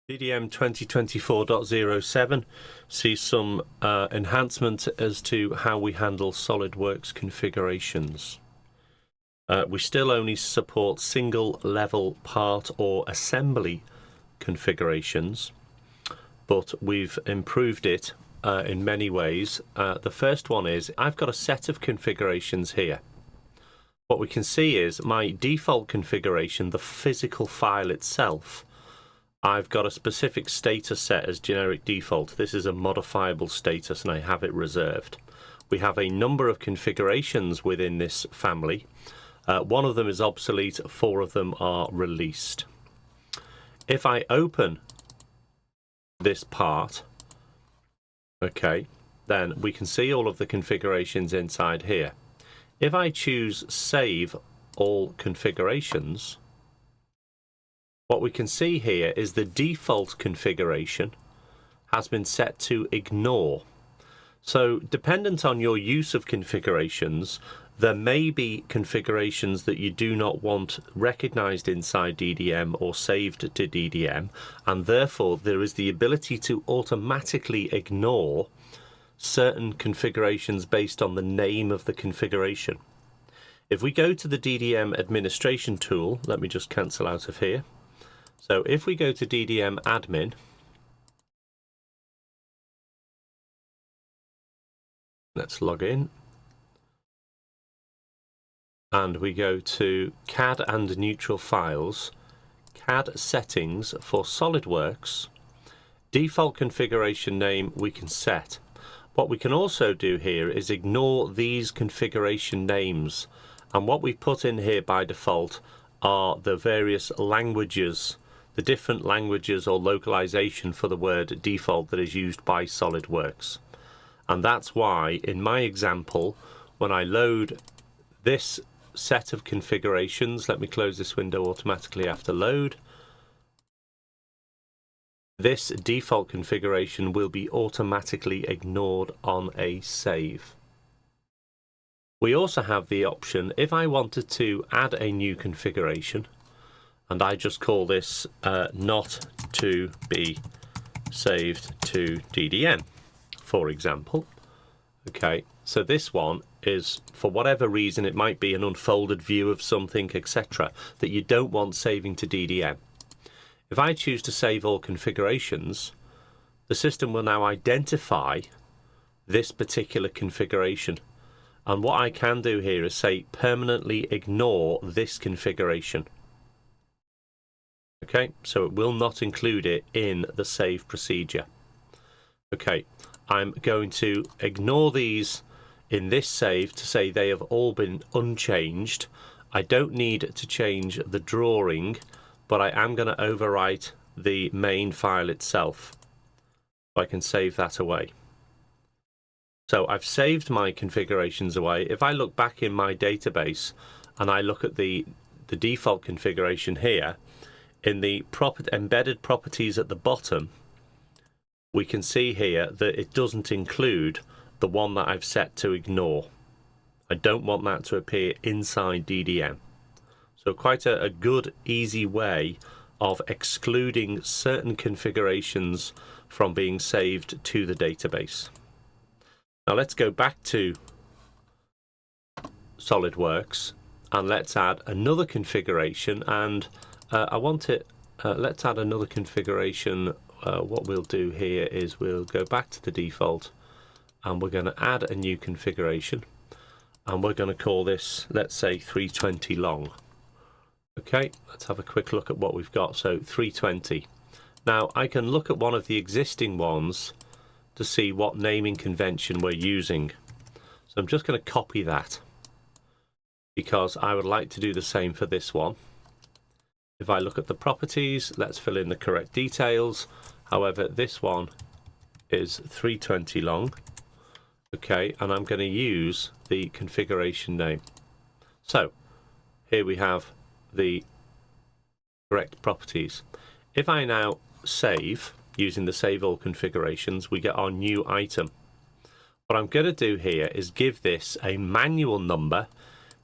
DDM 2024.07 sees some enhancement as to how we handle SolidWorks configurations. We still only support single level part or assembly configurations, but we've improved it in many ways. The first one is I've got a set of configurations here. What we can see is my default configuration, the physical file itself. I've got a specific status set as generic default. This is a modifiable status and I have it reserved. We have a number of configurations within this family. One of them is obsolete, 4 of them are released. If I open this part, okay, then we can see all of the configurations inside here. If I choose Save All Configurations, what we can see here is the default configuration has been set to Ignore. So dependent on your use of configurations, there may be configurations that you do not want recognized inside DDM or saved to DDM, and therefore there is the ability to automatically ignore certain configurations based on the name of the configuration. If we go to the DDM administration tool, let me just cancel out of here. So if we go to DDM admin, let's log in, and we go to CAD and neutral files, CAD settings for SolidWorks, default configuration name we can set. What we can also do here is ignore these configuration names, and what we put in here by default are the various languages, the different languages or localization for the word default that is used by SolidWorks. And that's why in my example, when I load this set of configurations, let me close this window automatically after load, this default configuration will be automatically ignored on a save. We also have the option, if I wanted to add a new configuration, and I just call this not to be saved to DDM, for example. Okay, so this one is, for whatever reason, it might be an unfolded view of something, etc., that you don't want saving to DDM. If I choose to save all configurations, the system will now identify this particular configuration. And what I can do here is say permanently ignore this configuration. Okay, so it will not include it in the save procedure. Okay, I'm going to ignore these in this save to say they have all been unchanged. I don't need to change the drawing, but I am going to overwrite the main file itself. So I can save that away. So I've saved my configurations away. If I look back in my database and I look at the default configuration here, in the embedded properties at the bottom, we can see here that it doesn't include the one that I've set to ignore. I don't want that to appear inside DDM. So quite a good, easy way of excluding certain configurations from being saved to the database. Now let's go back to SolidWorks and let's add another configuration, and let's add another configuration. What we'll do here is we'll go back to the default and we're going to add a new configuration, and we're going to call this, let's say, 320 long. Okay, let's have a quick look at what we've got. So 320. Now I can look at one of the existing ones to see what naming convention we're using. So I'm just going to copy that because I would like to do the same for this one. If I look at the properties, let's fill in the correct details. However, this one is 320 long. Okay, and I'm going to use the configuration name. So here we have the correct properties. If I now save using the save all configurations, we get our new item. What I'm going to do here is give this a manual number.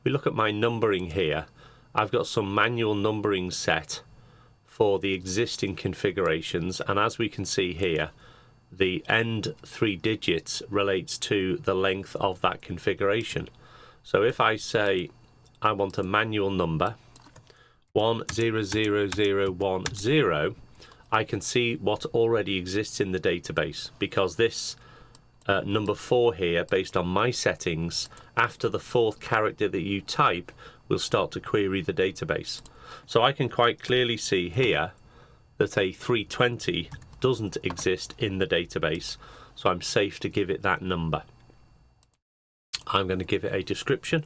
We look at my numbering here. I've got some manual numbering set for the existing configurations, and as we can see here, the end 3 digits relates to the length of that configuration. So if I say I want a manual number 100010, I can see what already exists in the database, because this number 4 here, based on my settings, after the 4th character that you type, will start to query the database. So I can quite clearly see here that a 320 doesn't exist in the database, so I'm safe to give it that number. I'm going to give it a description,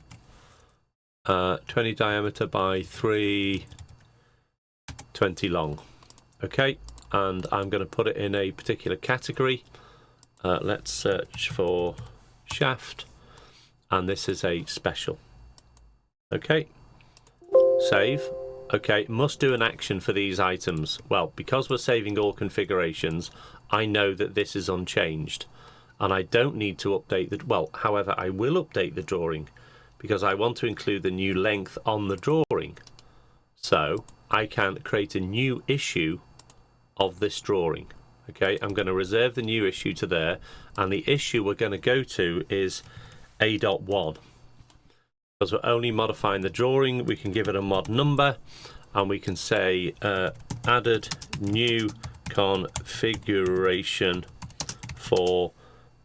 20 diameter by 320 long. Okay, and I'm going to put it in a particular category. Let's search for shaft, and this is a special. Okay, save. Okay, must do an action for these items. Well, because we're saving all configurations, I know that this is unchanged, and I don't need to update the, well, however, I will update the drawing because I want to include the new length on the drawing. So I can create a new issue of this drawing. Okay, I'm going to reserve the new issue to there, and the issue we're going to go to is A.1. Because we're only modifying the drawing, we can give it a mod number, and we can say added new configuration for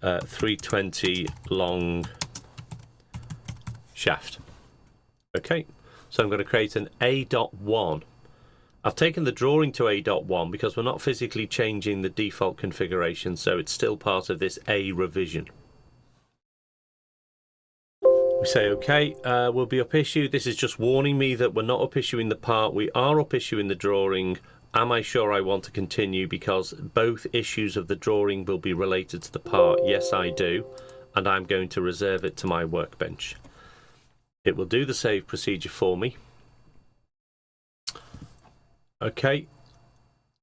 320 long shaft. Okay, so I'm going to create an A.1. I've taken the drawing to A.1 because we're not physically changing the default configuration, so it's still part of this A revision. We say OK, we'll be up issue. This is just warning me that we're not up issuing the part, we are up issuing the drawing. Am I sure I want to continue because both issues of the drawing will be related to the part? Yes, I do, and I'm going to reserve it to my workbench. It will do the save procedure for me. OK,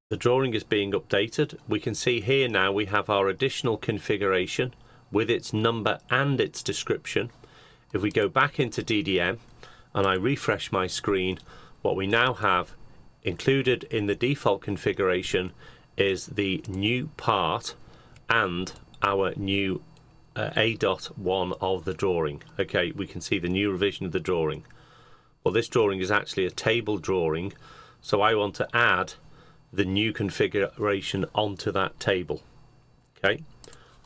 the drawing is being updated. We can see here now we have our additional configuration with its number and its description. If we go back into DDM and I refresh my screen, what we now have included in the default configuration is the new part and our new A.1 of the drawing. Okay, we can see the new revision of the drawing. Well, this drawing is actually a table drawing, so I want to add the new configuration onto that table. Okay,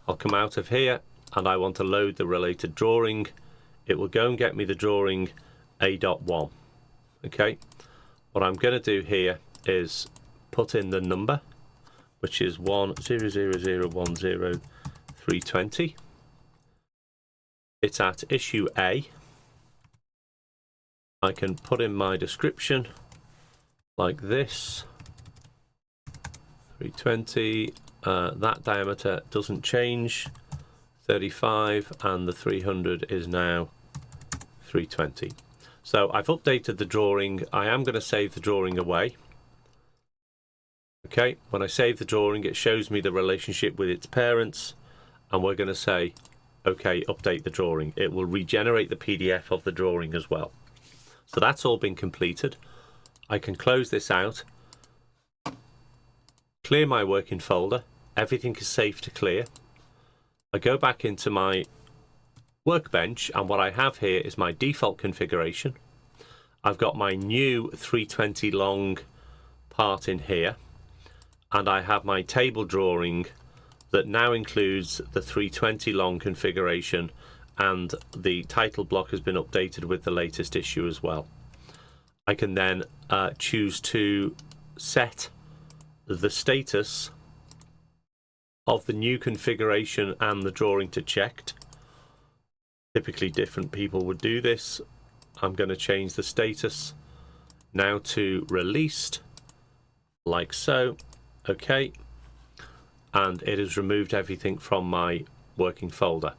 I'll come out of here and I want to load the related drawing. It will go and get me the drawing A.1. Okay, what I'm going to do here is put in the number, which is 100010 It's at issue A. I can put in my description like this, 320, that diameter doesn't change, 35, and the 300 is now 320. So I've updated the drawing. I am going to save the drawing away. Okay, when I save the drawing, it shows me the relationship with its parents, and we're going to say, okay, update the drawing. It will regenerate the PDF of the drawing as well. So that's all been completed. I can close this out, clear my working folder. Everything is safe to clear. I go back into my workbench, and what I have here is my default configuration. I've got my new 320 long part in here, and I have my table drawing that now includes the 320 long configuration, and the title block has been updated with the latest issue as well. I can then choose to set the status of the new configuration and the drawing to checked. Typically different people would do this. I'm going to change the status now to released, like so. Okay, and it has removed everything from my working folder.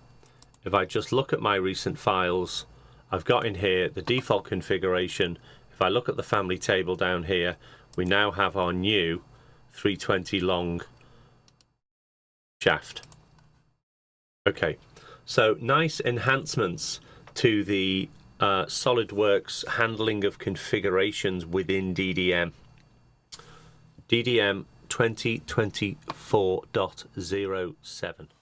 If I just look at my recent files, I've got in here the default configuration. If I look at the family table down here, we now have our new 320 long shaft. Okay, so nice enhancements to the SolidWorks handling of configurations within DDM. DDM 2024.07.